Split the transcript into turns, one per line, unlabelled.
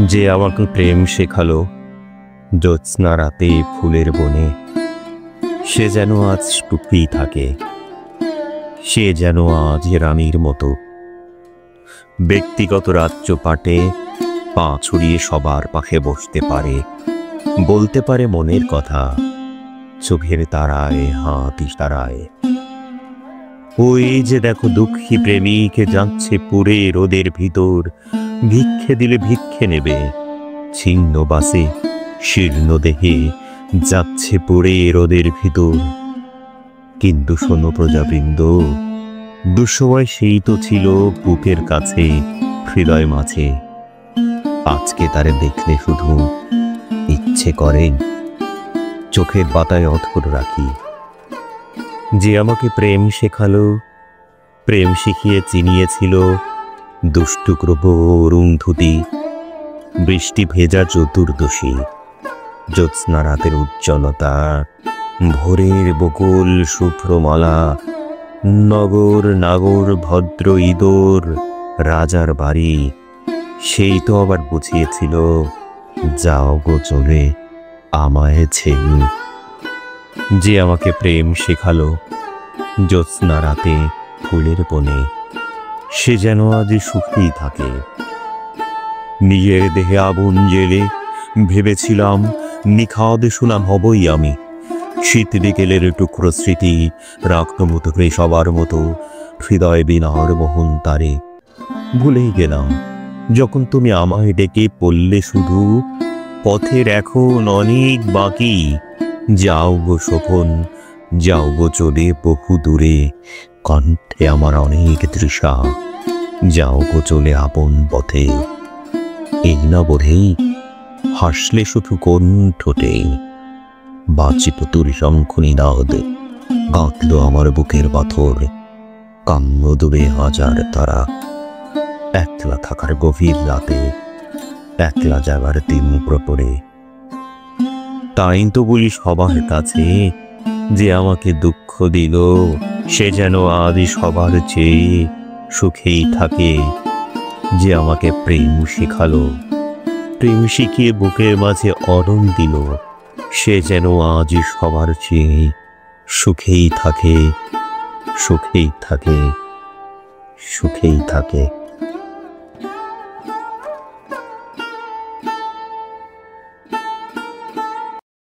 যে আমাকে প্রেম শেখালো জ্যোৎস্না রাতে ফুলের বনে, সে যেন আজ সুখেই থাকে, সে যেন আজ রানীর মতো ব্যক্তিগত রাজ্য পাটে পা ছড়িয়ে সবার পাশে বসতে পারে, বলতে পারে মনের কথা, চোখের তারায় হাত ইশারায়। ওই যে দেখো দুঃখী প্রেমিকে যাচ্ছে পুরে রোদের ভিতর, ভিক্ষে দিলে ভিক্ষে নেবে, ছিন্ন বাসে শীর্ণ দেহে যাচ্ছে পুরে রোদের ভিতর। কিন্তু শোনো প্রজাবৃন্দ, দুঃসময় সেই তো ছিল বুকের কাছে, হৃদয় মাঝে। আজকে তারে দেখলে শুধু ইচ্ছে করে চোখের পাতায় অধর রাখি। যে আমাকে প্রেম শেখালো, প্রেম শিখিয়ে চিনিয়েছিল দুষ্টুগ্রহ অরুন্ধতী, বৃষ্টি ভেজা চতুর্দশী, জ্যোৎস্না রাতের উজ্জ্বলতা, ভোরের বকুল শুভ্রমালা, নগর নাগর ভদ্র ইদোর রাজার বাড়ি, সেই তো আবার বুঝিয়েছিল যাও গো চলে আমায় ছেড়ে। যে আমাকে প্রেম শেখালো জ্যোৎস্না রাতে ফুলের বনে, সে যেন আজ সুখেই থাকে। নিজের দেহে আগুন জেলে ভেবেছিলাম নিখাদ সুনাম হবই আমি। শীত বিকেলের টুকরো স্মৃতি রাখতো মতো সবার মতো হৃদয় বিনার মোহন তারে। ভুলেই গেলাম যখন তুমি আমায় ডেকে পড়লে শুধু পথের এখন অনেক বাকি, যাও গো শোভন যাও গো চলে বহু দূরে, কণ্ঠে আমার অনেক তৃষা, যাও গো চলে আপন পথে। এই না বোধেই হাসলে শুধু কোন ঠোঁটে, বাঁচিত তুর শঙ্খনি নাদ, কাঁদল আমার বুকের পাথর, কান্ন ডুবে হাজার তারা। একলা থাকার গভীর রাতে, একলা যাবার দিন প্রপরে। তাই তো বলি সবার কাছে, যে আমাকে দুঃখ দিল সে যেন আদি সবার চেয়ে সুখেই থাকে। যে আমাকে প্রেম শিখালো, প্রেম শিখিয়ে বুকের মাঝে অরণ দিল, সে যেন আজ সবার চেয়ে সুখেই থাকে, সুখেই থাকে, সুখেই থাকে।